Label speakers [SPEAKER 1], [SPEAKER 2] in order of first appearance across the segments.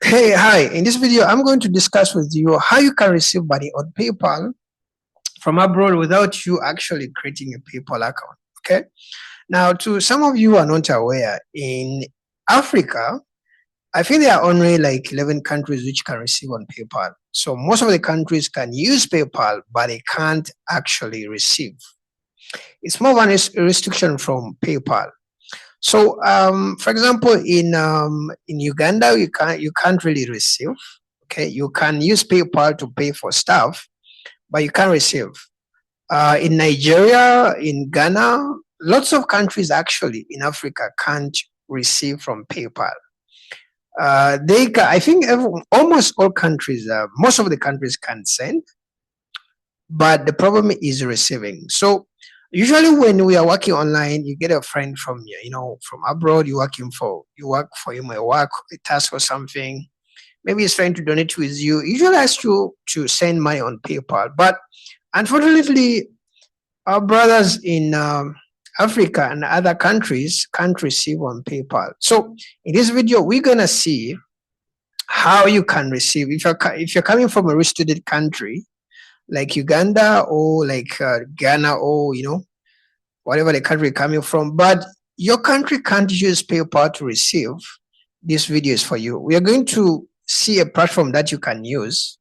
[SPEAKER 1] Hey, hi. In this video, I'm going to discuss with you how you can receive money on PayPal from abroad without you actually creating a PayPal account. Okay. Now, to some of you who are not aware, in Africa, I think there are only like 11 countries which can receive on PayPal. So most of the countries can use PayPal, but they can't actually receive. It's more of a restriction from PayPal. So, for example, in Uganda, you can't really receive. Okay, you can use PayPal to pay for stuff, but you can't receive. In Nigeria, in Ghana, lots of countries actually in Africa can't receive from PayPal. I think almost all countries, most of the countries can send, but the problem is receiving. So usually when we are working online, you get a friend from from abroad. You work for him a work a task or something. Maybe he's trying to donate with you. Usually ask you to send money on PayPal, but unfortunately, our brothers in Africa and other countries can't receive on PayPal. So in this video, we're gonna see how you can receive if you're coming from a restricted country like Uganda or like Ghana or whatever the country you're coming from, but your country can't use PayPal to receive. This video is for you. We are going to see a platform that you can use.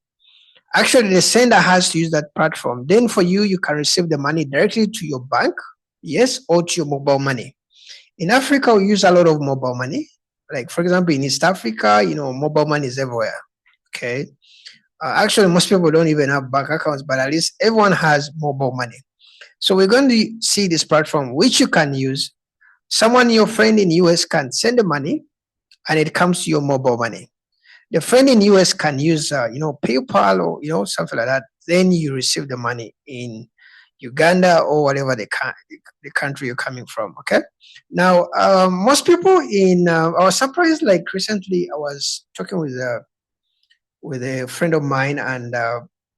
[SPEAKER 1] Actually, the sender has to use that platform. Then for you, you can receive the money directly to your bank, yes, or to your mobile money. In Africa, we use a lot of mobile money. Like for example, in East Africa, mobile money is everywhere. Okay. Actually, most people don't even have bank accounts, but at least everyone has mobile money. So we're going to see this platform which you can use. Someone, your friend in US can send the money and it comes to your mobile money. The friend in US can use, PayPal or, something like that. Then you receive the money in Uganda or whatever the country you're coming from. Okay. Now, most people I was surprised, like recently I was talking with a friend of mine, and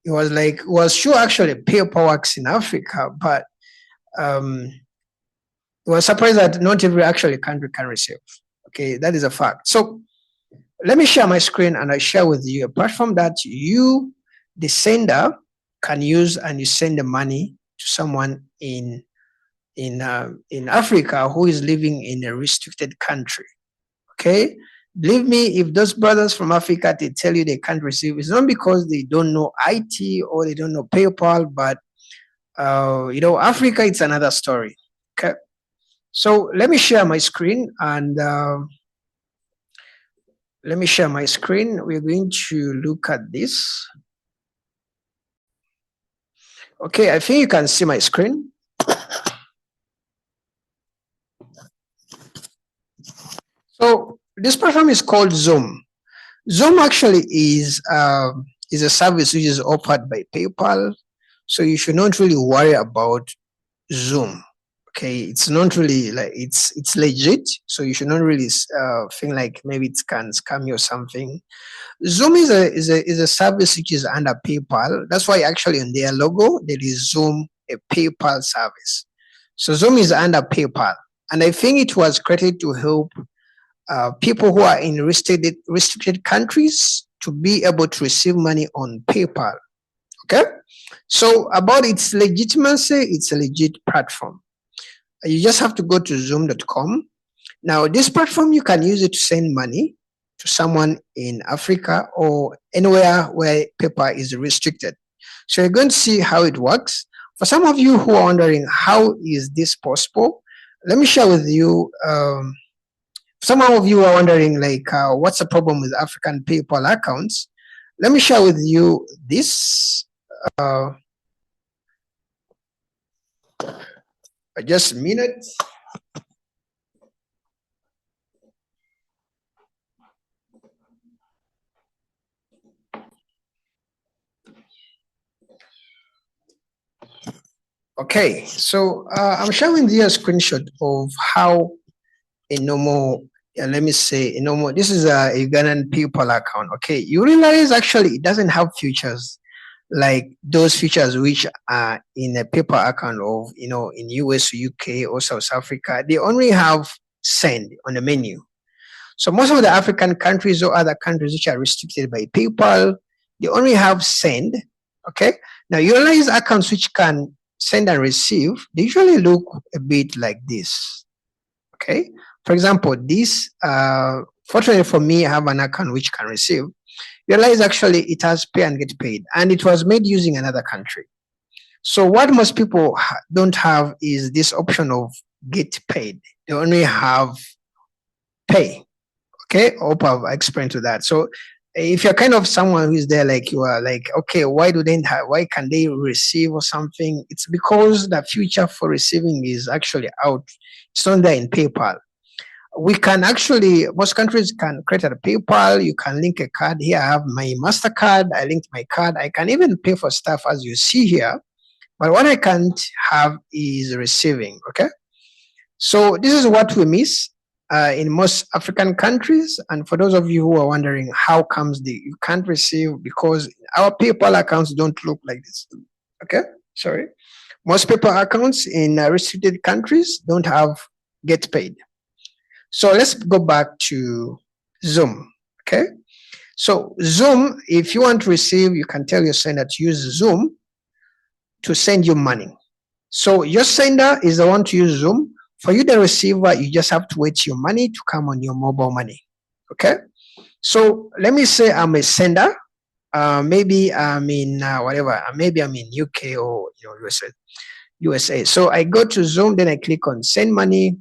[SPEAKER 1] he was like, was sure actually PayPal works in Africa, but he was surprised that not every actually country can receive. Okay, that is a fact. So let me share my screen and I share with you a platform that you, the sender, can use, and you send the money to someone in Africa who is living in a restricted country. Okay. Believe me, if those brothers from Africa, they tell you they can't receive, it's not because they don't know IT or they don't know PayPal, but Africa, it's another story. Okay. So let me share my screen, and let me share my screen. We're going to look at this. Okay, I think you can see my screen. So this platform is called Xoom. Xoom actually is a service which is offered by PayPal, so you should not really worry about Xoom. Okay, it's not really like it's legit, so you should not really think like maybe it can scam you or something. Xoom is a service which is under PayPal. That's why actually on their logo there is Xoom, a PayPal service. So Xoom is under PayPal, and I think it was created to help people who are in restricted countries to be able to receive money on PayPal. Okay, so about its legitimacy, it's a legit platform. You just have to go to xoom.com. Now, this platform, you can use it to send money to someone in Africa or anywhere where PayPal is restricted. So you're going to see how it works. For some of you who are wondering how is this possible, let me share with you. Some of you are wondering like what's the problem with African PayPal accounts. Let me share with you this. Just a minute. Okay, so I'm showing you a screenshot of how a normal, let me say a normal, this is a Ugandan PayPal account. Okay, you realize actually it doesn't have features like those features which are in a PayPal account of, in US, UK, or South Africa. They only have send on the menu. So most of the African countries or other countries which are restricted by PayPal, they only have send. Okay. Now you realize accounts which can send and receive, they usually look a bit like this. Okay. For example, this, fortunately for me, I have an account which can receive. You realize actually it has pay and get paid, and it was made using another country. So what most people don't have is this option of get paid. They only have pay. Okay, I hope I've explained to that. So if you're kind of someone who is there, like you are like, okay, why can they receive or something? It's because the future for receiving is actually out. It's not there in PayPal. We can actually, most countries can create a PayPal. You can link a card. Here I have my MasterCard. I linked my card. I can even pay for stuff as you see here. But what I can't have is receiving. Okay. So this is what we miss in most African countries. And for those of you who are wondering how comes you can't receive, because our PayPal accounts don't look like this. Okay. Sorry. Most PayPal accounts in restricted countries don't have get paid. So let's go back to Xoom. Okay. So Xoom, if you want to receive, you can tell your sender to use Xoom to send you money. So your sender is the one to use Xoom. For you, the receiver, you just have to wait your money to come on your mobile money. Okay. So let me say I'm a sender. Maybe I'm in whatever. Maybe I'm in UK or USA. So I go to Xoom, then I click on send money.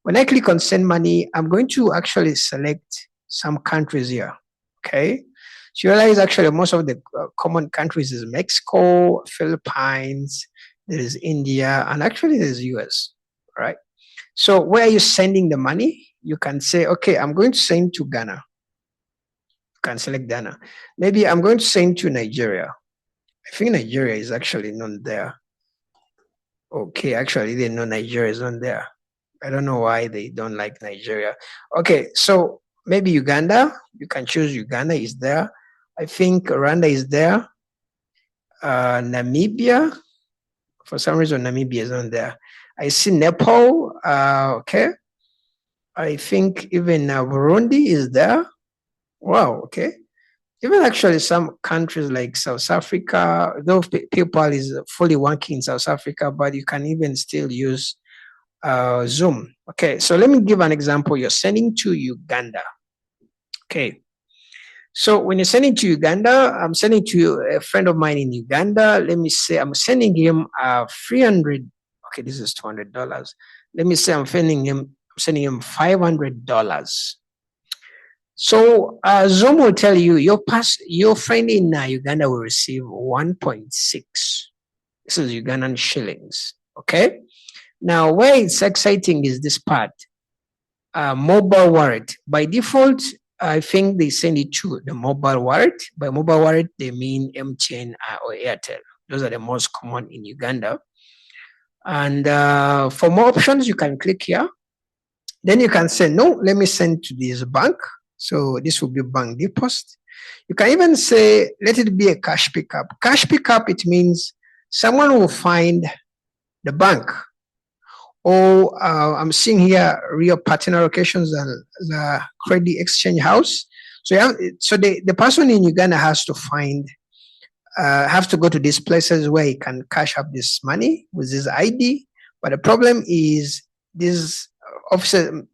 [SPEAKER 1] When I click on send money, I'm going to actually select some countries here. Okay. So you realize actually most of the common countries is Mexico, Philippines, there is India, and actually there's US, right? So where are you sending the money? You can say, okay, I'm going to send to Ghana. You can select Ghana. Maybe I'm going to send to Nigeria. I think Nigeria is actually not there. Okay, actually they know Nigeria is not there. I don't know why they don't like Nigeria. Okay, so maybe Uganda. You can choose Uganda is there. I think Rwanda is there. Namibia. For some reason, Namibia is not there. I see Nepal. Okay. I think even Burundi is there. Wow. Okay. Even actually some countries like South Africa, though PayPal is fully working in South Africa, but you can even still use Xoom. Okay. So let me give an example. You're sending to Uganda. Okay. So when you're sending to Uganda, I'm sending to a friend of mine in Uganda. Let me say I'm sending him 300. Okay, this is $200. Let me say I'm sending him $500. So Xoom will tell you your friend in Uganda will receive 1.6. This is Ugandan shillings. Okay. Now where it's exciting is this part. Mobile wallet. By default, I think they send it to the mobile wallet. By mobile wallet, they mean MTN or Airtel. Those are the most common in Uganda. And for more options, you can click here. Then you can say, no, let me send to this bank. So this will be bank deposit. You can even say, let it be a cash pickup. Cash pickup, it means someone will find the bank. Or I'm seeing here real partner locations and the credit exchange house. So the person in Uganda has to go to these places where he can cash up this money with his ID. But the problem is these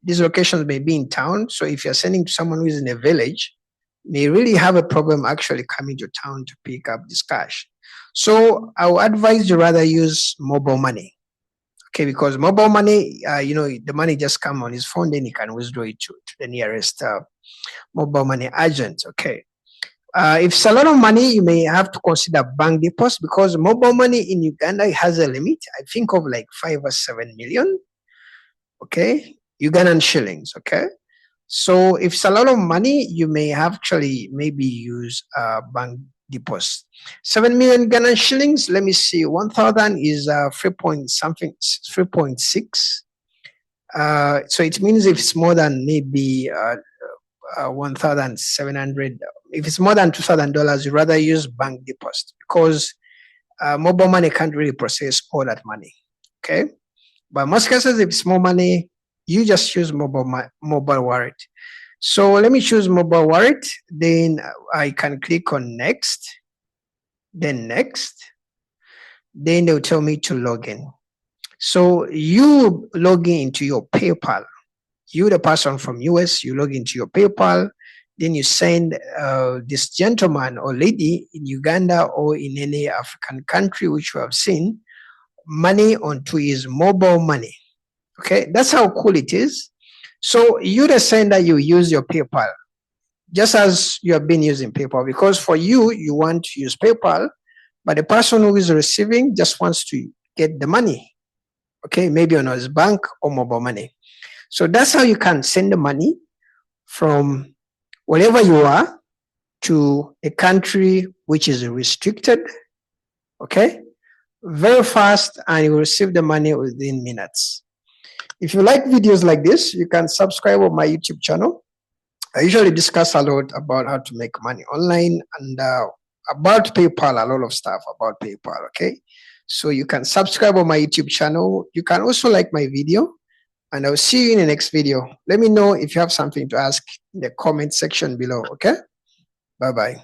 [SPEAKER 1] locations may be in town. So if you're sending to someone who is in a village, may really have a problem actually coming to town to pick up this cash. So I would advise you rather use mobile money. Okay, because mobile money, the money just come on his phone, then he can withdraw it to the nearest mobile money agent. Okay. If it's a lot of money, you may have to consider bank deposit, because mobile money in Uganda has a limit, I think of like 5 or 7 million. Okay. Ugandan shillings. Okay. So if it's a lot of money, you may actually maybe use bank deposit. 7 million Ghana shillings. Let me see. 1,000 is 3.6. So it means if it's more than maybe 1,700, if it's more than $2,000, you rather use bank deposit, because mobile money can't really process all that money. Okay. But most cases, if it's more money, you just use mobile wallet. So let me choose mobile wallet. Then I can click on next, then next. Then they'll tell me to log in. So you log in into your PayPal. You, the person from US, you log into your PayPal. Then you send this gentleman or lady in Uganda or in any African country which you have seen money onto his mobile money. Okay, that's how cool it is. So you, the sender, you use your PayPal just as you have been using PayPal, because for you, you want to use PayPal, but the person who is receiving just wants to get the money. Okay, maybe on his bank or mobile money. So that's how you can send the money from wherever you are to a country which is restricted. Okay, very fast, and you will receive the money within minutes. If you like videos like this, you can subscribe on my YouTube channel. I usually discuss a lot about how to make money online and about PayPal, a lot of stuff about PayPal. Okay, so you can subscribe on my YouTube channel. You can also like my video, and I'll see you in the next video. Let me know if you have something to ask in the comment section below. Okay, bye bye.